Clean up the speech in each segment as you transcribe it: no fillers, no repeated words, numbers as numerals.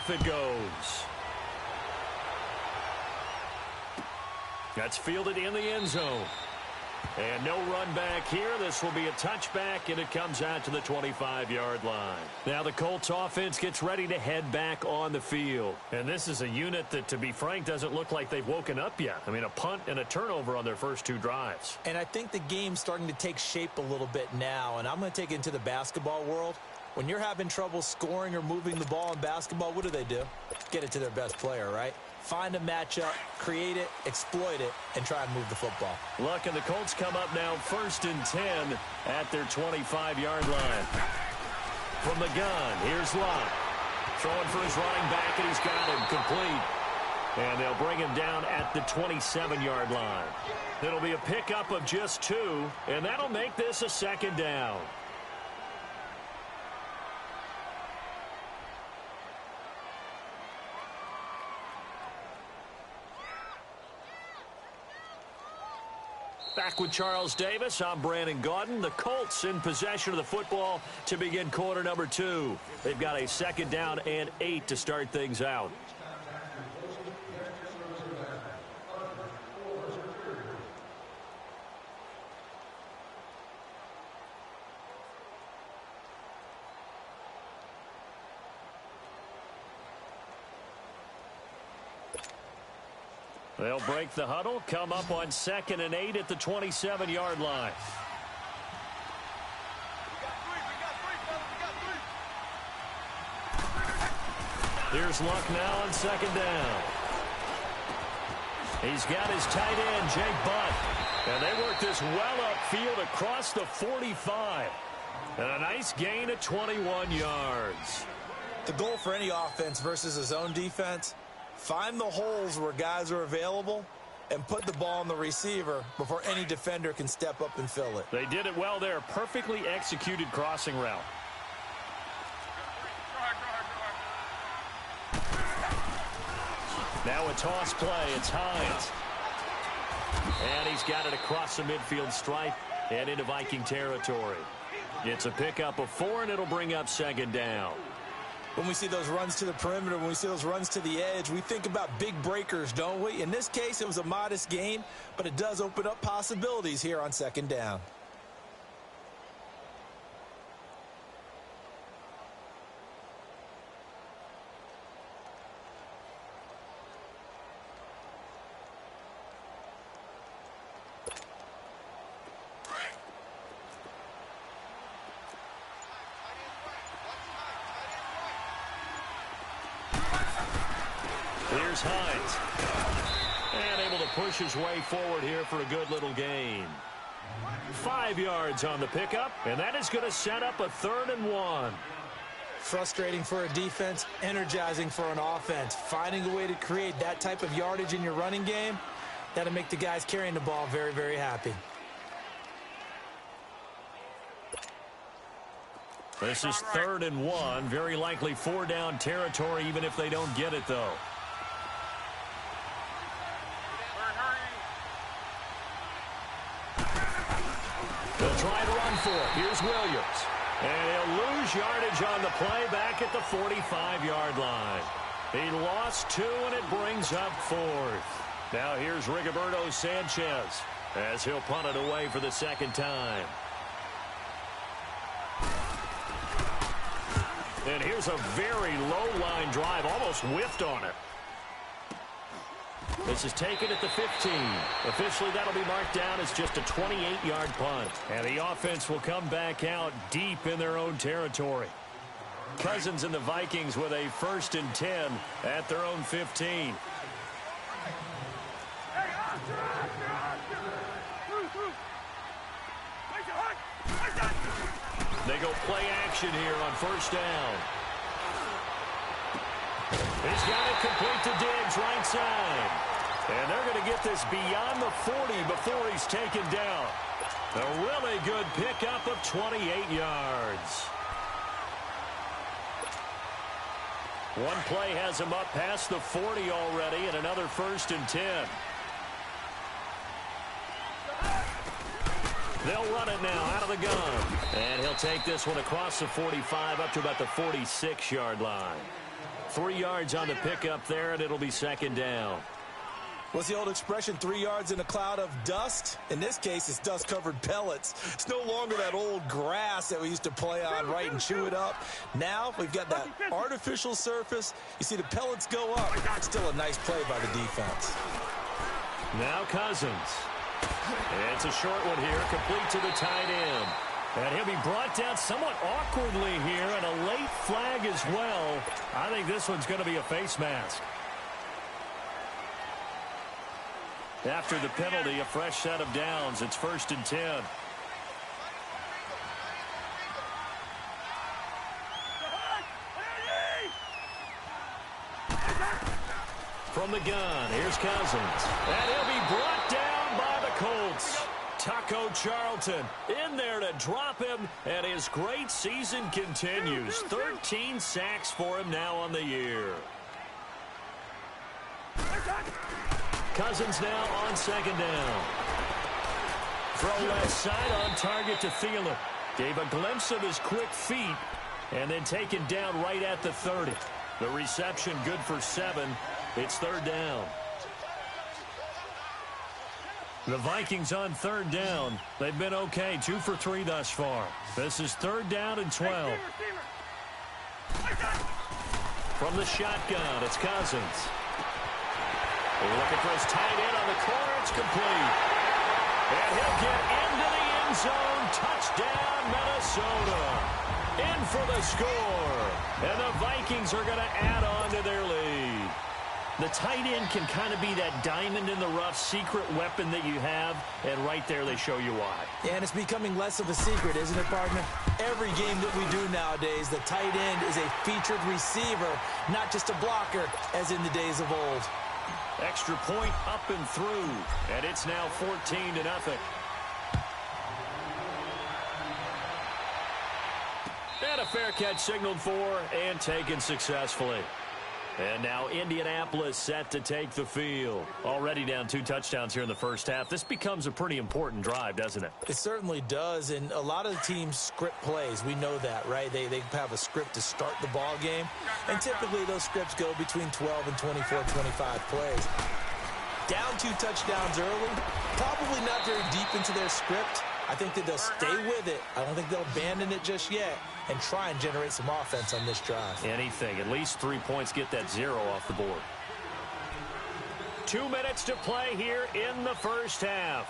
off it goes. That's fielded in the end zone. And no run back here. This will be a touchback, and it comes out to the 25-yard line. Now the Colts offense gets ready to head back on the field. And this is a unit that, to be frank, doesn't look like they've woken up yet. I mean, a punt and a turnover on their first two drives. And I think the game's starting to take shape a little bit now, and I'm going to take it into the basketball world. When you're having trouble scoring or moving the ball in basketball, what do? Get it to their best player, right? Find a matchup, create it, exploit it, and try and move the football. Look, and the Colts come up now 1st and 10 at their 25-yard line. From the gun, here's Luck. Throwing for his running back, and he's got him complete. And they'll bring him down at the 27-yard line. It'll be a pickup of just 2, and that'll make this a 2nd down. Back with Charles Davis, I'm Brandon Gaudin. The Colts in possession of the football to begin quarter number 2. They've got a 2nd down and 8 to start things out. They'll break the huddle, come up on 2nd and 8 at the 27-yard line. Here's Luck now on 2nd down. He's got his tight end, Jake Butt. And they work this well upfield across the 45. And a nice gain of 21 yards. The goal for any offense versus a zone defense: find the holes where guys are available and put the ball on the receiver before any defender can step up and fill it. They did it well there. Perfectly executed crossing route. Now a toss play. It's Hines. And he's got it across the midfield stripe and into Viking territory. It's a pickup of 4, and it'll bring up 2nd down. When we see those runs to the perimeter, when we see those runs to the edge, we think about big breakers, don't we? In this case, it was a modest gain, but it does open up possibilities here on 2nd down. Here's Hines. And able to push his way forward here for a good little gain. 5 yards on the pickup, and that is going to set up a 3rd and 1. Frustrating for a defense, energizing for an offense. Finding a way to create that type of yardage in your running game, that'll make the guys carrying the ball very, very happy. This is 3rd and 1. Very likely 4-down territory, even if they don't get it, though. They'll try to run for it. Here's Williams. And he'll lose yardage on the play back at the 45-yard line. He lost 2, and it brings up 4th. Now here's Rigoberto Sanchez as he'll punt it away for the 2nd time. And here's a very low-line drive, almost whiffed on it. This is taken at the 15. Officially, that'll be marked down as just a 28-yard punt. And the offense will come back out deep in their own territory. Cousins and the Vikings with a 1st and 10 at their own 15. They go play action here on 1st down. He's got it complete to Diggs, right side. And they're going to get this beyond the 40 before he's taken down. A really good pickup of 28 yards. One play has him up past the 40 already, and another 1st and 10. They'll run it now out of the gun. And he'll take this one across the 45 up to about the 46-yard line. 3 yards on the pickup there, and it'll be second down. What's the old expression, 3 yards in a cloud of dust? In this case, it's dust-covered pellets. It's no longer that old grass that we used to play on, right, and chew it up. Now we've got that artificial surface. You see the pellets go up. Still a nice play by the defense. Now Cousins. It's a short one here, complete to the tight end. And he'll be brought down somewhat awkwardly here, and a late flag as well. I think this one's going to be a face mask. After the penalty, a fresh set of downs. It's 1st and 10. From the gun, here's Cousins. And he'll be brought down by the Colts. Taco Charlton in there to drop him, and his great season continues. 13 sacks for him now on the year. Cousins now on second down. Throw left side on target to Thielen. Gave a glimpse of his quick feet, and then taken down right at the 30. The reception good for 7. It's 3rd down. The Vikings on 3rd down. They've been okay, 2 for 3 thus far. This is 3rd down and 12. From the shotgun, it's Cousins. Looking for his tight end on the corner. It's complete. And he'll get into the end zone. Touchdown, Minnesota. In for the score. And the Vikings are going to add on to their lead. The tight end can kind of be that diamond in the rough secret weapon that you have, and right there they show you why. And it's becoming less of a secret, isn't it, partner? Every game that we do nowadays, the tight end is a featured receiver, not just a blocker, as in the days of old. Extra point up and through, and it's now 14-0. And a fair catch signaled for and taken successfully. And now Indianapolis set to take the field. Already down 2 touchdowns here in the first half. This becomes a pretty important drive, doesn't it? It certainly does, and a lot of the teams script plays. We know that, right? They have a script to start the ball game, and typically those scripts go between 12 and 24, 25 plays. Down 2 touchdowns early, probably not very deep into their script. I think that they'll stay with it. I don't think they'll abandon it just yet and try and generate some offense on this drive. Anything. At least 3 points, get that 0 off the board. 2 minutes to play here in the first half.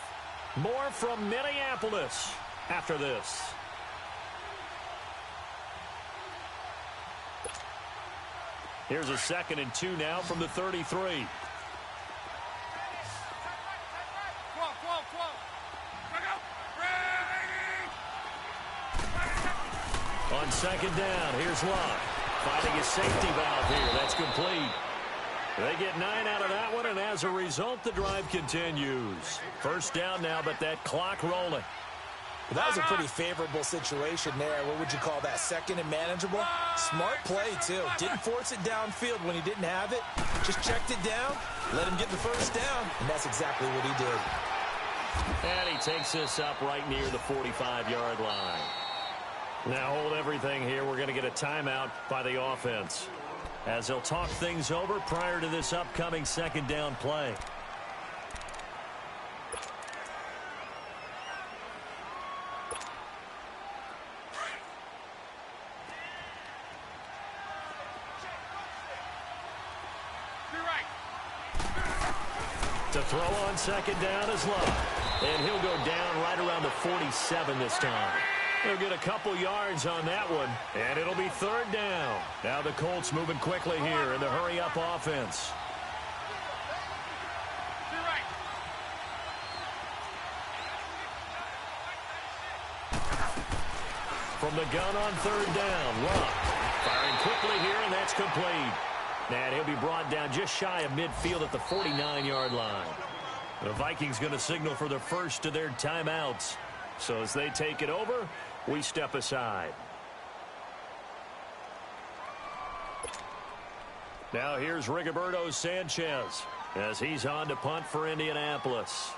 More from Minneapolis after this. Here's a 2nd and 2 now from the 33. On 2nd down, here's Locke. Finding his safety valve here. That's complete. They get 9 out of that one, and as a result, the drive continues. 1st down now, but that clock rolling. Well, that was a pretty favorable situation there. What would you call that? 2nd and manageable? Smart play, too. Didn't force it downfield when he didn't have it. Just checked it down, let him get the 1st down, and that's exactly what he did. And he takes this up right near the 45-yard line. Now hold everything here. We're going to get a timeout by the offense, as they'll talk things over prior to this upcoming 2nd down play. To throw on 2nd down is Love. And he'll go down right around the 47 this time. They'll get a couple yards on that one, and it'll be 3rd down. Now the Colts moving quickly here in the hurry-up offense. From the gun on 3rd down, Love firing quickly here, and that's complete. And he'll be brought down just shy of midfield at the 49-yard line. The Vikings going to signal for the first of their timeouts. So as they take it over, we step aside. Now here's Rigoberto Sanchez as he's on to punt for Indianapolis.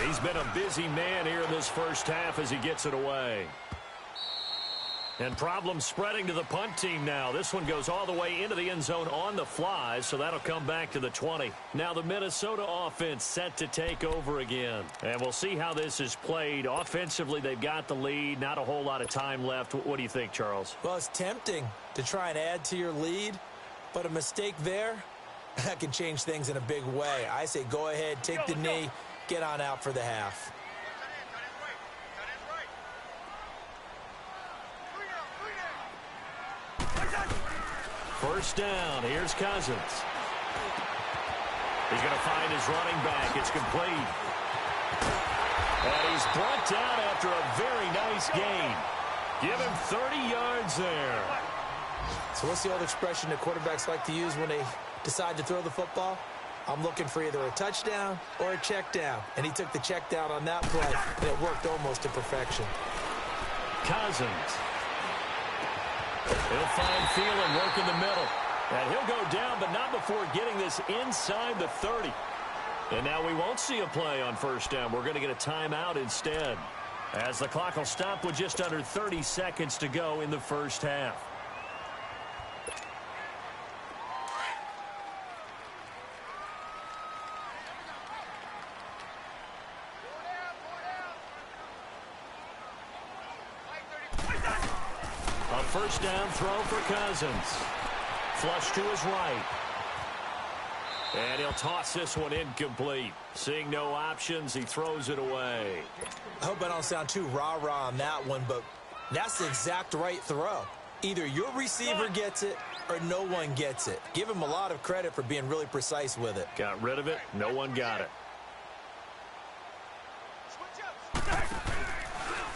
He's been a busy man here in this first half as he gets it away. And problems spreading to the punt team now. This one goes all the way into the end zone on the fly, so that'll come back to the 20. Now the Minnesota offense set to take over again. And we'll see how this is played. Offensively, they've got the lead. Not a whole lot of time left. What do you think, Charles? Well, it's tempting to try and add to your lead, but a mistake there, that can change things in a big way. I say go ahead, take the knee, get on out for the half. First down. Here's Cousins. He's going to find his running back. It's complete. And he's brought down after a very nice gain. Give him 30 yards there. So what's the old expression that quarterbacks like to use when they decide to throw the football? I'm looking for either a touchdown or a check down. And he took the check down on that play, and it worked almost to perfection. Cousins. He'll find Thielen working the middle. And he'll go down, but not before getting this inside the 30. And now we won't see a play on first down. We're going to get a timeout instead, as the clock will stop with just under 30 seconds to go in the first half. A first down throw for Cousins. Flush to his right. And he'll toss this one incomplete. Seeing no options, he throws it away. I hope I don't sound too rah-rah on that one, but that's the exact right throw. Either your receiver gets it or no one gets it. Give him a lot of credit for being really precise with it. Got rid of it. No one got it.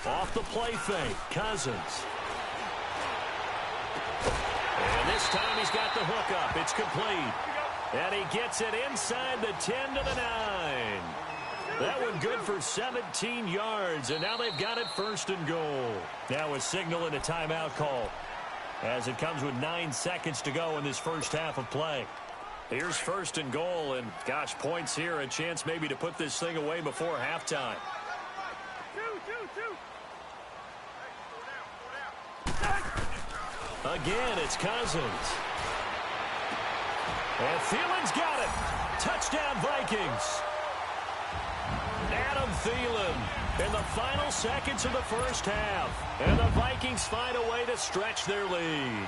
Off the play fake. Cousins. And this time he's got the hook up. It's complete. And he gets it inside the 10 to the 9. That one good for 17 yards. And now they've got it first and goal. Now a signal and a timeout call, as it comes with 9 seconds to go in this first half of play. Here's first and goal. And, gosh, points here. A chance maybe to put this thing away before halftime. Again, it's Cousins. And Thielen's got it. Touchdown, Vikings. Adam Thielen in the final seconds of the first half. And the Vikings find a way to stretch their lead.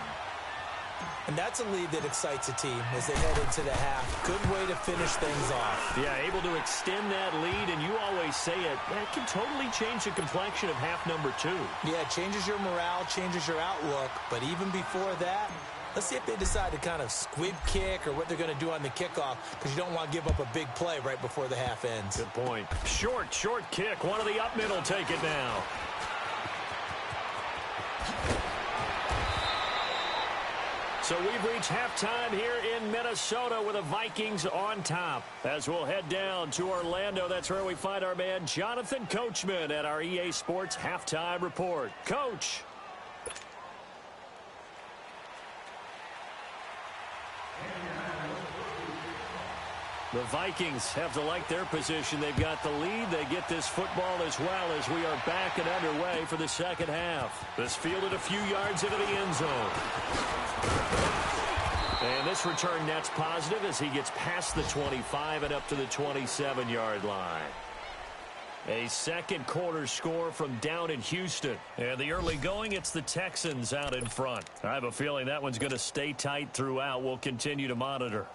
And that's a lead that excites a team as they head into the half. Good way to finish things off. Yeah, able to extend that lead, and you always say it, that can totally change the complexion of half number 2. Yeah, it changes your morale, changes your outlook. But even before that, let's see if they decide to kind of squib kick or what they're going to do on the kickoff, because you don't want to give up a big play right before the half ends. Good point. Short kick. One of the up men will take it now. So we've reached halftime here in Minnesota with the Vikings on top. As we'll head down to Orlando, that's where we find our man Jonathan Coachman at our EA Sports Halftime Report. Coach. The Vikings have to like their position. They've got the lead. They get this football as well as we are back and underway for the second half. This fielded a few yards into the end zone. And this return net's positive as he gets past the 25 and up to the 27-yard line. A second quarter score from down in Houston. And the early going, it's the Texans out in front. I have a feeling that one's going to stay tight throughout. We'll continue to monitor.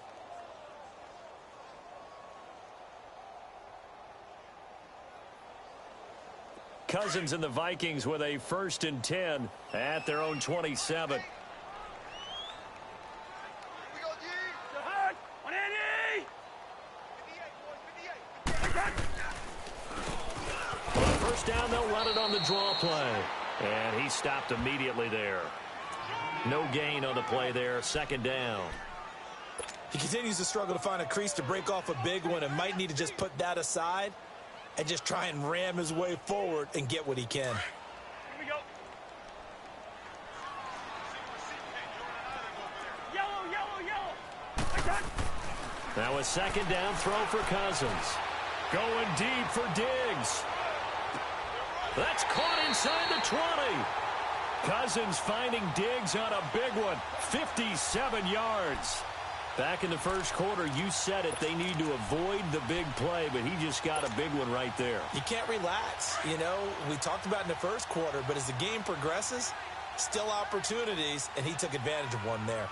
Cousins and the Vikings with a 1st and 10 at their own 27. First down, they'll run it on the draw play. And he stopped immediately there. No gain on the play there. 2nd down. He continues to struggle to find a crease to break off a big one and might need to just put that aside and just try and ram his way forward and get what he can. Here we go. Yellow. Now a 2nd down throw for Cousins. Going deep for Diggs. That's caught inside the 20. Cousins finding Diggs on a big one. 57 yards. Back in the first quarter, you said it. They need to avoid the big play, but he just got a big one right there. You can't relax. You know, we talked about in the first quarter, but as the game progresses, still opportunities, and he took advantage of one there.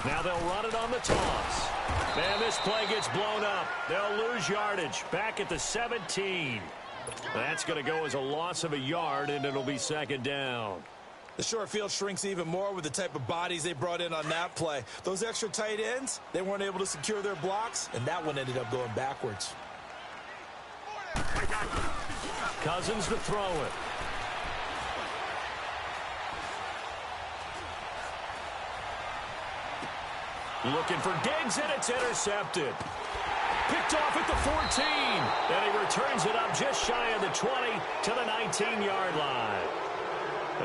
Now they'll run it on the toss. And this play gets blown up. They'll lose yardage. Back at the 17. That's going to go as a loss of a yard, and it'll be second down. The short field shrinks even more with the type of bodies they brought in on that play. Those extra tight ends, they weren't able to secure their blocks, and that one ended up going backwards. Cousins to throw it. Looking for Diggs, and it's intercepted. Picked off at the 14. And he returns it up just shy of the 20 to the 19-yard line.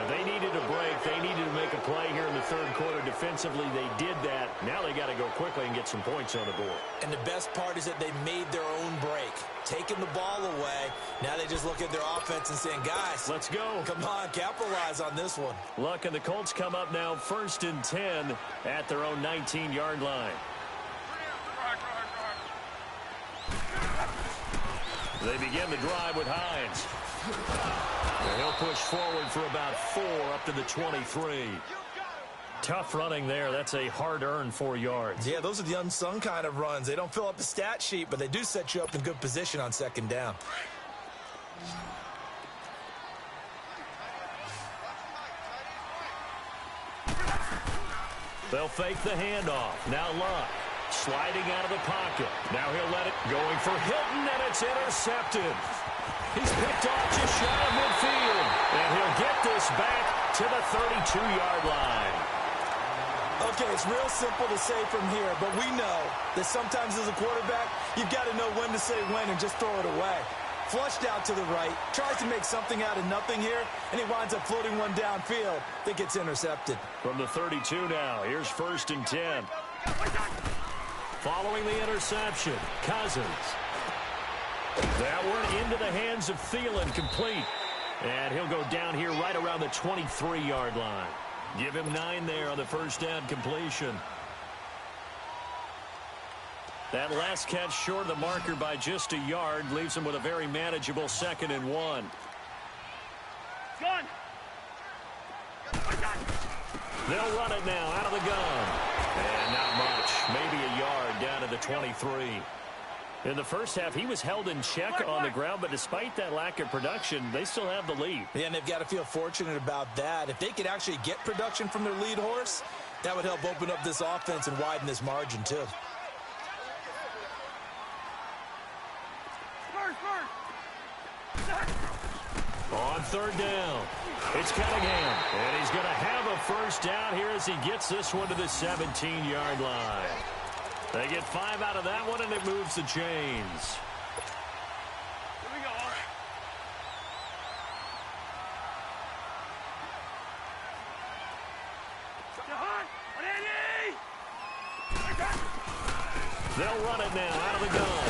They needed a break. They needed to make a play here in the third quarter. Defensively, they did that. Now they got to go quickly and get some points on the board. And the best part is that they made their own break. Taking the ball away. Now they just look at their offense and saying, guys, let's go. Come on, capitalize on this one. Look, and the Colts come up now 1st and 10 at their own 19-yard line. They begin the drive with Hines. And he'll push forward for about 4 up to the 23. Tough running there. That's a hard-earned 4 yards. Yeah, those are the unsung kind of runs. They don't fill up the stat sheet, but they do set you up in good position on second down. They'll fake the handoff. Now Luck. Sliding out of the pocket. Now he'll let it. Going for Hilton, and it's intercepted. He's picked off just shy of midfield. And he'll get this back to the 32-yard line. Okay, it's real simple to say from here, but we know that sometimes as a quarterback, you've got to know when to say when and just throw it away. Flushed out to the right, tries to make something out of nothing here, and he winds up floating one downfield that gets intercepted. From the 32 now, here's 1st and 10. Following the interception, Cousins. That one into the hands of Thielen, complete. And he'll go down here right around the 23-yard line. Give him 9 there on the first down completion. That last catch short of the marker by just a yard leaves him with a very manageable 2nd and 1. They'll run it now out of the gun. And not much. Maybe a yard down to the 23. In the first half, he was held in check on the ground, but despite that lack of production, they still have the lead. Yeah, and they've got to feel fortunate about that. If they could actually get production from their lead horse, that would help open up this offense and widen this margin, too. On 3rd down, it's Cunningham, and he's going to have a first down here as he gets this one to the 17-yard line. They get 5 out of that one, and it moves the chains. Here we go. They'll run it now out of the gun.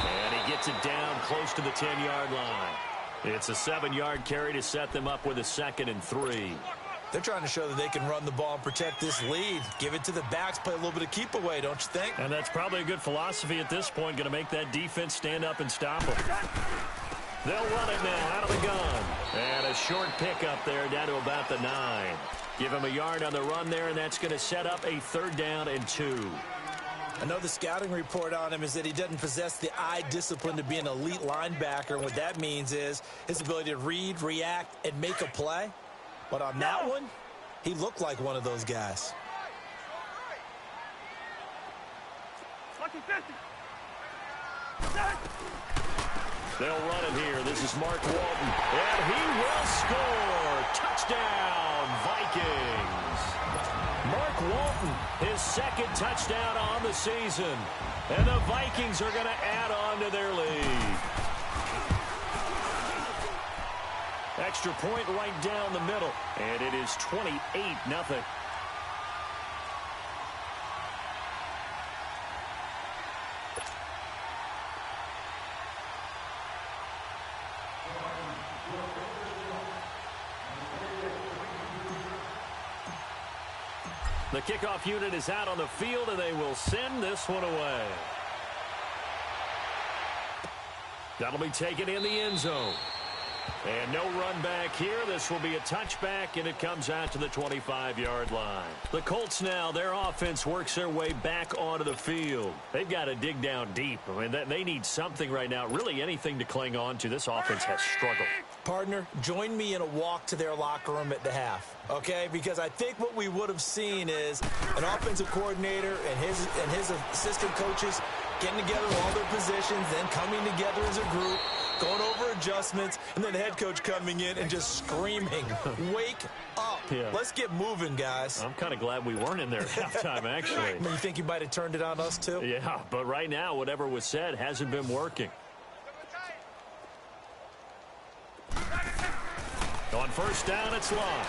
And he gets it down close to the 10-yard line. It's a 7-yard carry to set them up with a 2nd and 3. They're trying to show that they can run the ball and protect this lead. Give it to the backs, play a little bit of keep away, don't you think? And that's probably a good philosophy at this point, going to make that defense stand up and stop them. They'll run it now out of the gun. And a short pickup there down to about the 9. Give him a yard on the run there, and that's going to set up a 3rd down and 2. I know the scouting report on him is that he doesn't possess the eye discipline to be an elite linebacker. And what that means is his ability to read, react, and make a play. But on that one, he looked like one of those guys. They'll run it here. This is Mark Walton. And he will score. Touchdown, Vikings. Mark Walton, his 2nd touchdown on the season. And the Vikings are going to add on to their lead. Extra point right down the middle. And it is 28-0. The kickoff unit is out on the field, and they will send this one away. That'll be taken in the end zone. And no run back here. This will be a touchback, and it comes out to the 25-yard line. The Colts now, their offense works their way back onto the field. They've got to dig down deep. I mean, they need something right now, really anything to cling on to. This offense has struggled. Partner, join me in a walk to their locker room at the half, okay? Because I think what we would have seen is an offensive coordinator and his assistant coaches getting together all their positions, then coming together as a group, going over adjustments, and then the head coach coming in and just screaming, wake up. Yeah. Let's get moving, guys. I'm kind of glad we weren't in there at halftime, actually. You think you might have turned it on us, too? Yeah, but right now, whatever was said hasn't been working. On first down, it's Long.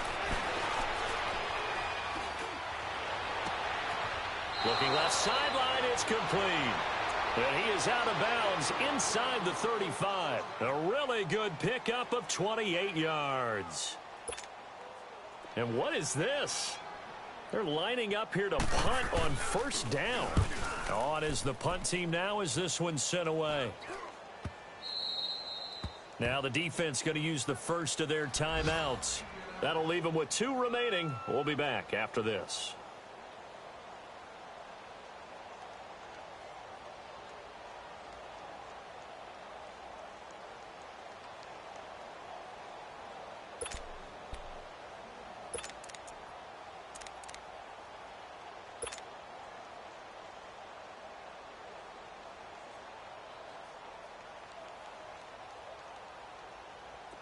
Looking left sideline, it's complete. And he is out of bounds inside the 35. A really good pickup of 28 yards. And what is this? They're lining up here to punt on first down. On is the punt team now as this one's sent away. Now the defense going to use the first of their timeouts. That'll leave them with 2 remaining. We'll be back after this.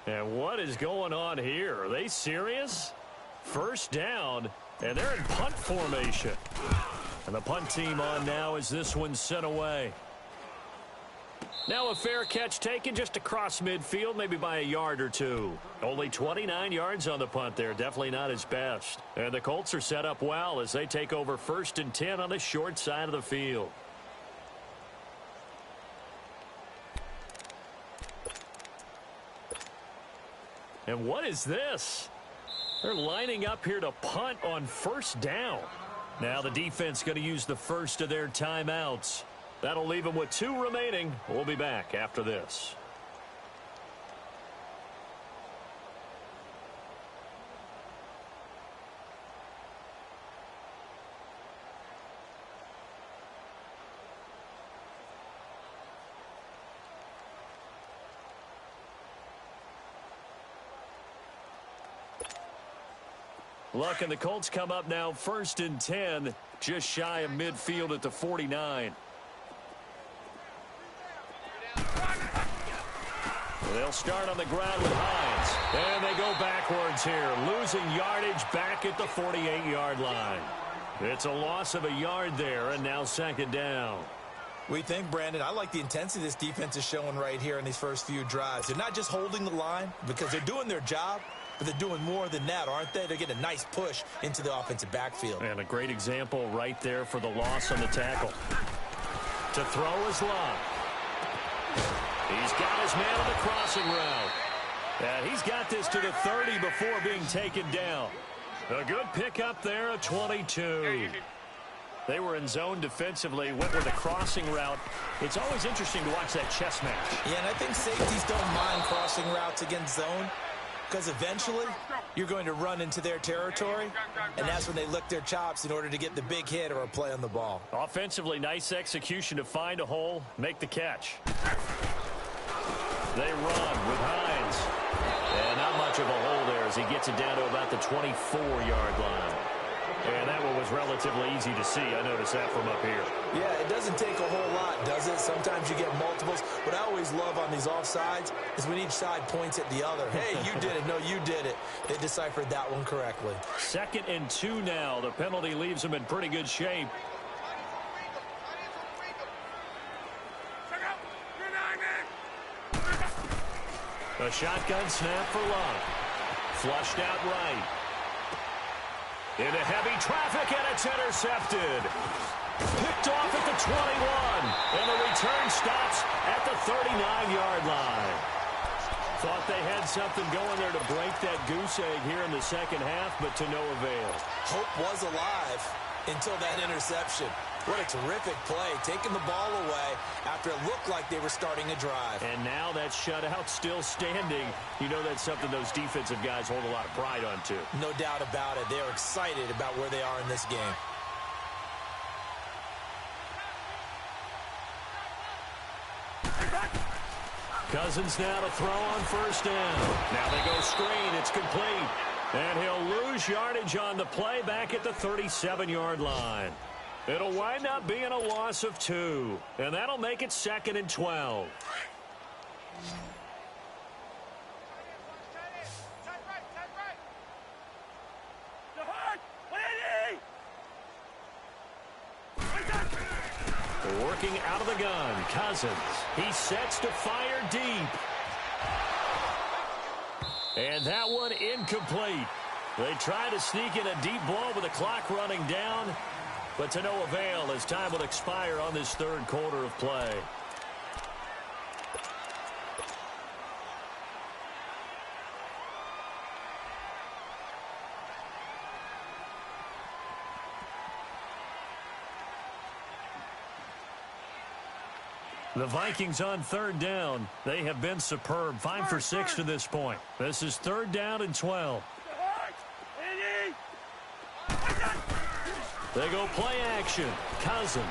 And what is going on here? Are they serious? First down, and they're in punt formation. And the punt team on now as this one's sent away. Now a fair catch taken just across midfield, maybe by a yard or 2. Only 29 yards on the punt there. Definitely not his best. And the Colts are set up well as they take over 1st and 10 on the short side of the field. And what is this? They're lining up here to punt on first down. Now the defense going to use the first of their timeouts. That'll leave them with 2 remaining. We'll be back after this. Look, and the Colts come up now 1st and 10, just shy of midfield at the 49. They'll start on the ground with Hines. And they go backwards here, losing yardage back at the 48-yard line. It's a loss of a yard there, and now 2nd down. We think, Brandon, I like the intensity this defense is showing right here in these first few drives. They're not just holding the line because they're doing their job, but they're doing more than that, aren't they? They're getting a nice push into the offensive backfield. And a great example right there for the loss on the tackle. To throw is Love. He's got his man on the crossing route. And he's got this to the 30 before being taken down. A good pickup there at 22. They were in zone defensively, went with a crossing route. It's always interesting to watch that chess match. Yeah, and I think safeties don't mind crossing routes against zone, because eventually you're going to run into their territory, and that's when they lick their chops in order to get the big hit or a play on the ball. Offensively, nice execution to find a hole, make the catch. They run with Hines. And not much of a hole there as he gets it down to about the 24-yard line. And that one was relatively easy to see. I noticed that from up here. Yeah, it doesn't take a whole lot, does it? Sometimes you get multiples. What I always love on these offsides is when each side points at the other. Hey, you did it. No, you did it. They deciphered that one correctly. 2nd and 2 now. The penalty leaves them in pretty good shape. A shotgun snap for Love. Flushed out right. Into heavy traffic, and it's intercepted. Picked off at the 21, and the return stops at the 39-yard line. Thought they had something going there to break that goose egg here in the second half, but to no avail. Hope was alive until that interception. What a terrific play, taking the ball away after it looked like they were starting a drive. And now that shutout still standing. You know that's something those defensive guys hold a lot of pride on, too. No doubt about it. They're excited about where they are in this game. Cousins now to throw on first down. Now they go screen. It's complete. And he'll lose yardage on the play back at the 37-yard line. It'll wind up being a loss of 2. And that'll make it 2nd and 12. Working out of the gun, Cousins. He sets to fire deep. And that one incomplete. They try to sneak in a deep ball with the clock running down, but to no avail as time will expire on this third quarter of play. The Vikings on third down. They have been superb. 5 for 6 to this point. This is 3rd down and 12. They go play action. Cousins.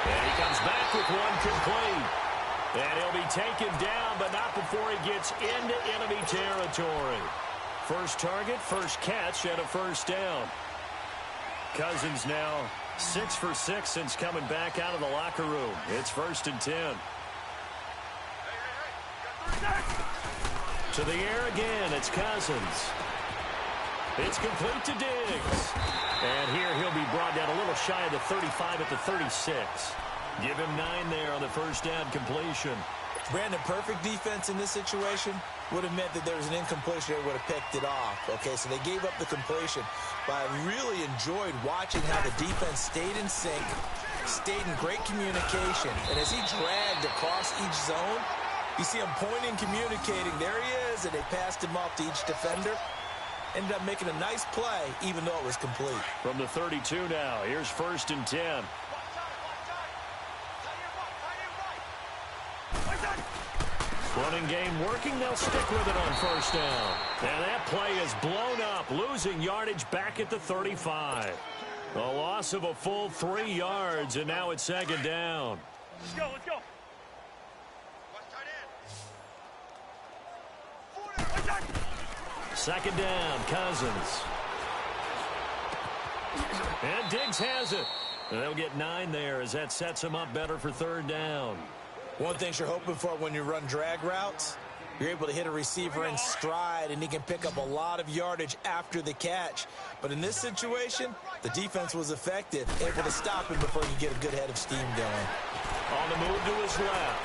And he comes back with one complete. And he'll be taken down, but not before he gets into enemy territory. First target, first catch, and a first down. Cousins now 6 for 6 since coming back out of the locker room. It's 1st and 10. To the air again, it's Cousins. It's complete to Diggs. And here he'll be brought down a little shy of the 35 at the 36. Give him 9 there on the first down completion. Brandon, perfect defense in this situation would have meant that there was an incompletion. They would have picked it off. Okay, so they gave up the completion. But I really enjoyed watching how the defense stayed in sync, stayed in great communication. And as he dragged across each zone, you see him pointing, communicating. There he is, and they passed him off to each defender. Ended up making a nice play, even though it was complete. From the 32 now, here's 1st and 10. Running game working. They'll stick with it on first down. And that play is blown up, losing yardage back at the 35. A loss of a full 3 yards, and now it's 2nd down. Let's go, let's go. 2nd down, Cousins. And Diggs has it. And they'll get 9 there as that sets him up better for 3rd down. One thing you're hoping for when you run drag routes, you're able to hit a receiver in stride, and he can pick up a lot of yardage after the catch. But in this situation, the defense was effective, able to stop him before you get a good head of steam going. On the move to his left.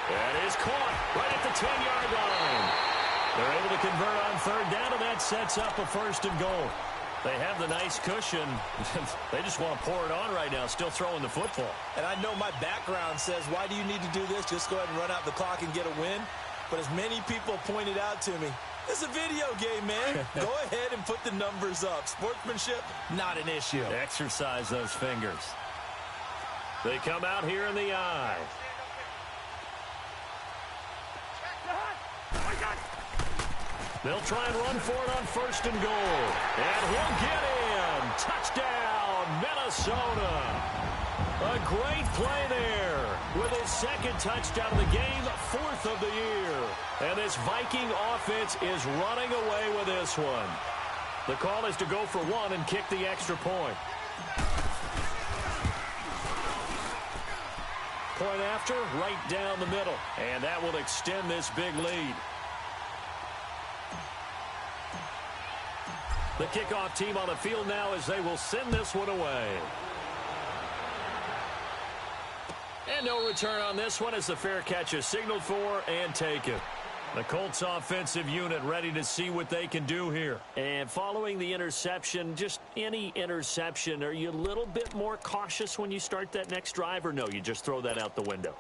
That is caught right at the 10-yard line. They're able to convert on 3rd down, and that sets up a 1st and goal. They have the nice cushion. They just want to pour it on right now, still throwing the football. And I know my background says, why do you need to do this? Just go ahead and run out the clock and get a win. But as many people pointed out to me, it's a video game, man. Go ahead and put the numbers up. Sportsmanship, not an issue. Exercise those fingers. They come out here in the eye. They'll try and run for it on 1st and goal. And he'll get in. Touchdown, Minnesota. A great play there with his 2nd touchdown of the game, 4th of the year. And this Viking offense is running away with this one. The call is to go for 1 and kick the extra point. Point after, right down the middle. And that will extend this big lead. The kickoff team on the field now as they will send this one away. And no return on this one as the fair catch is signaled for and taken. The Colts offensive unit ready to see what they can do here. And following the interception, just any interception, are you a little bit more cautious when you start that next drive, or no, you just throw that out the window?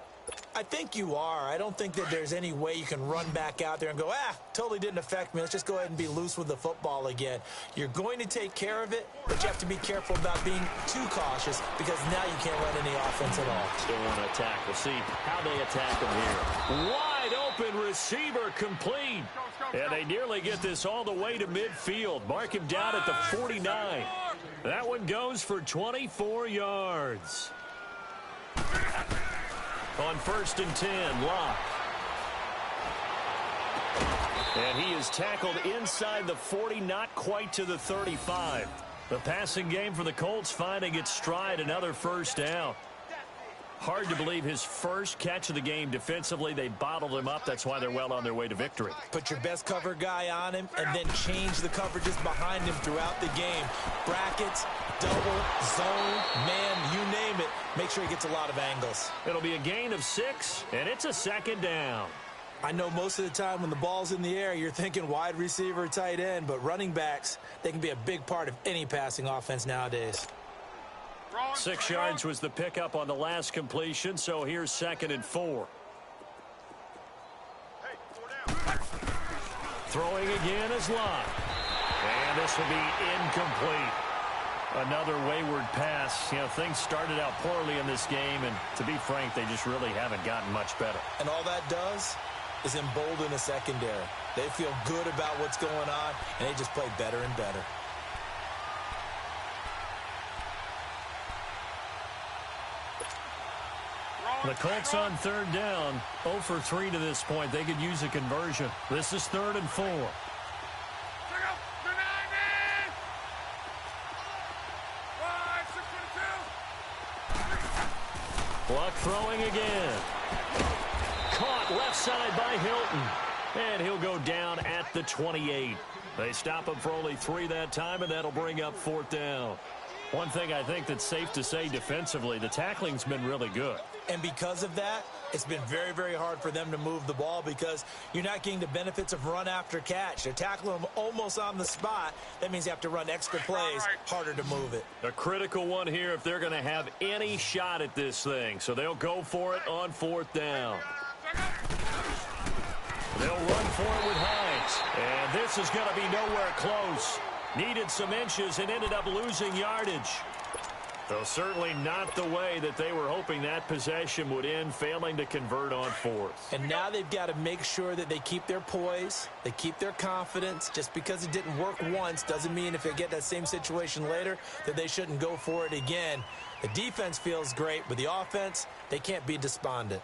I think you are. I don't think that there's any way you can run back out there and go, totally didn't affect me. Let's just go ahead and be loose with the football again. You're going to take care of it, but you have to be careful about being too cautious because now you can't run any offense at all. Still want to attack. We'll see how they attack them here. Wide open receiver complete. And they nearly get this all the way to midfield. Mark him down at the 49. That one goes for 24 yards. On 1st and 10, Locke. And he is tackled inside the 40, not quite to the 35. The passing game for the Colts finding its stride, another first down. Hard to believe his first catch of the game defensively. They bottled him up. That's why they're well on their way to victory. Put your best cover guy on him and then change the coverages behind him throughout the game. Brackets, double, zone, man, you name it. Make sure he gets a lot of angles. It'll be a gain of 6, and it's a 2nd down. I know most of the time when the ball's in the air, you're thinking wide receiver, tight end, but running backs, they can be a big part of any passing offense nowadays. 6 yards was the pickup on the last completion, so here's 2nd and 4. Throwing again is Locke. And this will be incomplete. Another wayward pass. You know, things started out poorly in this game, and to be frank, they just really haven't gotten much better. And all that does is embolden the secondary. They feel good about what's going on, and they just play better and better. The Colts on 3rd down, 0 for 3 to this point. They could use a conversion. This is 3rd and 4. Luck throwing again. Caught left side by Hilton. And he'll go down at the 28. They stop him for only 3 that time, and that'll bring up 4th down. One thing I think that's safe to say defensively, the tackling's been really good. And because of that, it's been very, very hard for them to move the ball because you're not getting the benefits of run after catch. They're tackling them almost on the spot. That means you have to run extra plays, harder to move it. A critical one here if they're going to have any shot at this thing. So they'll go for it on 4th down. They'll run for it with Hines. And this is going to be nowhere close. Needed some inches and ended up losing yardage. Though certainly not the way that they were hoping that possession would end, failing to convert on 4th. And now they've got to make sure that they keep their poise, they keep their confidence. Just because it didn't work once doesn't mean if they get that same situation later that they shouldn't go for it again. The defense feels great, but the offense, they can't be despondent.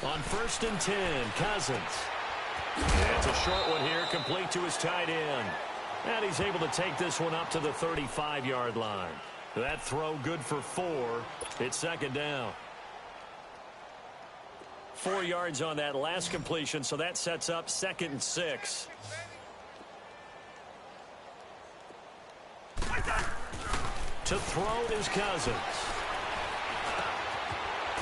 On 1st and 10, Cousins. It's a short one here, complete to his tight end. And he's able to take this one up to the 35-yard line. That throw good for 4. It's 2nd down. 4 yards on that last completion, so that sets up 2nd and 6. To throw is Cousins.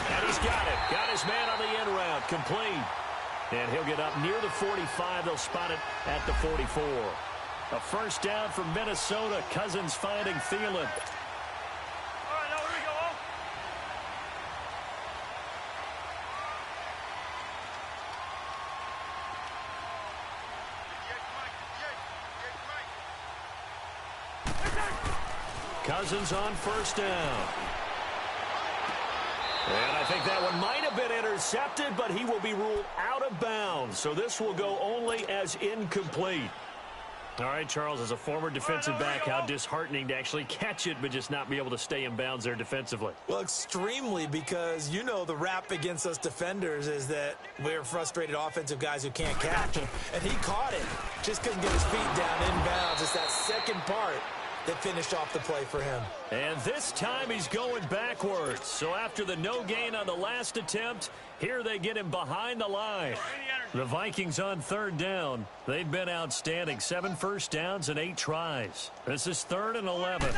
And he's got it. Got his man on the end route. Complete. And he'll get up near the 45. They'll spot it at the 44. A first down from Minnesota. Cousins finding Thielen. All right, now here we go. Cousins on first down. And I think that one might have been intercepted, but he will be ruled out of bounds. So this will go only as incomplete. All right, Charles, as a former defensive back, how disheartening to actually catch it but just not be able to stay in bounds there defensively. Well, extremely, because you know the rap against us defenders is that we're frustrated offensive guys who can't catch. And he caught it. Just couldn't get his feet down in bounds. It's that second part that finished off the play for him. And this time he's going backwards. So after the no gain on the last attempt, here they get him behind the line. The Vikings on third down. They've been outstanding. 7 first downs and 8 tries. This is 3rd and 11.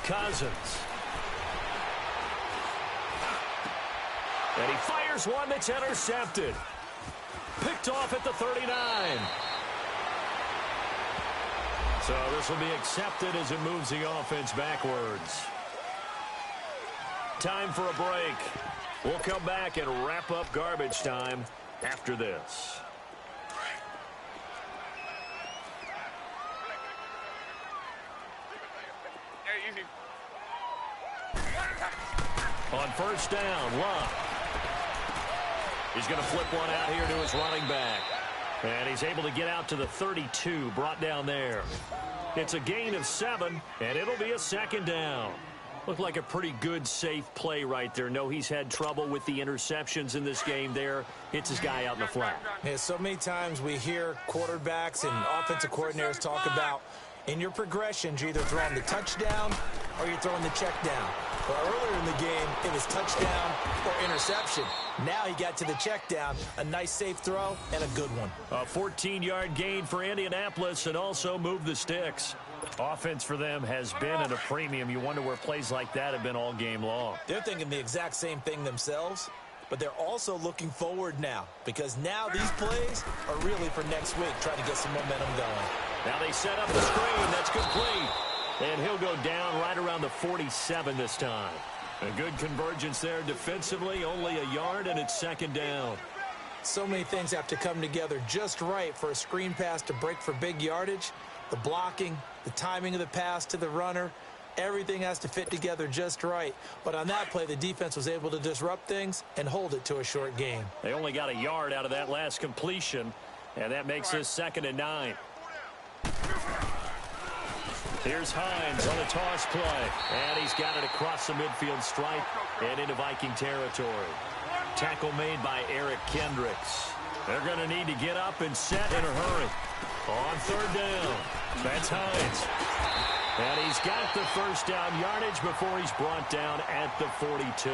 Cousins. And he fires one that's intercepted. Picked off at the 39. So this will be accepted as it moves the offense backwards. Time for a break. We'll come back and wrap up garbage time after this. On first down, Love. He's going to flip one out here to his running back. And he's able to get out to the 32, brought down there. It's a gain of 7, and it'll be a second down. Looked like a pretty good, safe play right there. No, he's had trouble with the interceptions in this game there. Hits his guy out in the flat. Yeah, so many times we hear quarterbacks and offensive coordinators talk about in your progressions, you're either throwing the touchdown or you're throwing the check down. Well, earlier in the game, it was touchdown or interception. Now he got to the check down, a nice safe throw, and a good one. A 14-yard gain for Indianapolis and also moved the sticks. Offense for them has been at a premium. You wonder where plays like that have been all game long. They're thinking the exact same thing themselves, but they're also looking forward now because now these plays are really for next week, trying to get some momentum going. Now they set up the screen. That's complete. And he'll go down right around the 47 this time. A good convergence there defensively, only a yard, and it's second down. So many things have to come together just right for a screen pass to break for big yardage. The blocking, the timing of the pass to the runner, everything has to fit together just right. But on that play, the defense was able to disrupt things and hold it to a short gain. They only got a yard out of that last completion, and that makes this 2nd and 9. Here's Hines on a toss play, and he's got it across the midfield stripe and into Viking territory. Tackle made by Eric Kendricks. They're going to need to get up and set in a hurry. On 3rd down, that's Hines. And he's got the first down yardage before he's brought down at the 42.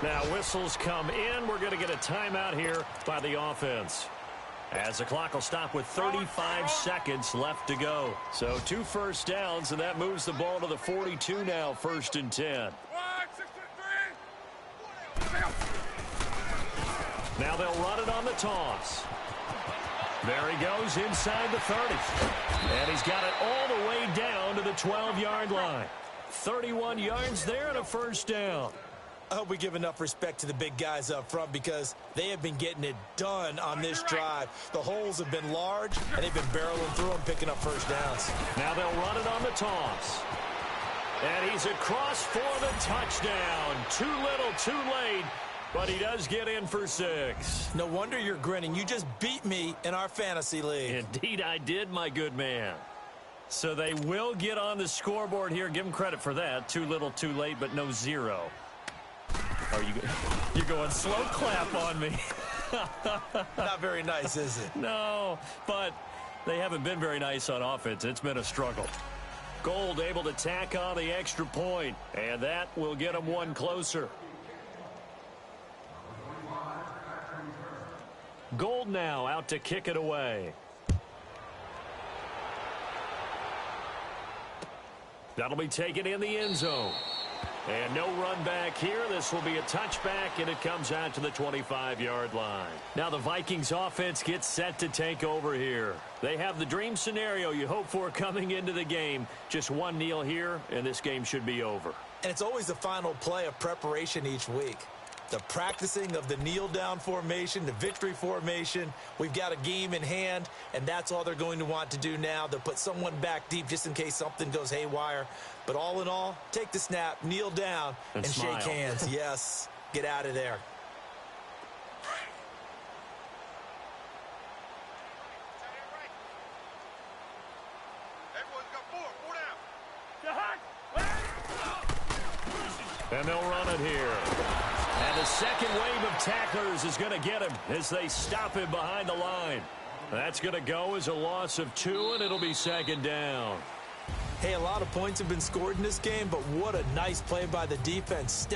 Now whistles come in. We're going to get a timeout here by the offense, as the clock will stop with 35 seconds left to go. So 2 first downs, and that moves the ball to the 42 now, 1st and 10. Now they'll run it on the toss. There he goes inside the 30. And he's got it all the way down to the 12-yard line. 31 yards there and a first down. I hope we give enough respect to the big guys up front because they have been getting it done on this drive. The holes have been large, and they've been barreling through them, picking up first downs. Now they'll run it on the toss. And he's across for the touchdown. Too little, too late, but he does get in for 6. No wonder you're grinning. You just beat me in our fantasy league. Indeed I did, my good man. So they will get on the scoreboard here. Give them credit for that. Too little, too late, but no 0. Oh, you're going slow clap on me. Not very nice, is it? No, but they haven't been very nice on offense. It's been a struggle. Gold able to tack on the extra point, and that will get them one closer. Gold now out to kick it away. That'll be taken in the end zone. And no run back here. This will be a touchback, and it comes out to the 25-yard line. Now the Vikings offense gets set to take over here. They have the dream scenario you hope for coming into the game. Just one kneel here, and this game should be over. And it's always the final play of preparation each week. The practicing of the kneel-down formation, the victory formation. We've got a game in hand, and that's all they're going to want to do now. They'll put someone back deep just in case something goes haywire. But all in all, take the snap, kneel down, and shake hands. Yes, get out of there. And they'll run it here. And the second wave of tacklers is going to get him as they stop him behind the line. That's going to go as a loss of 2, and it'll be second down. Hey, a lot of points have been scored in this game, but what a nice play by the defense.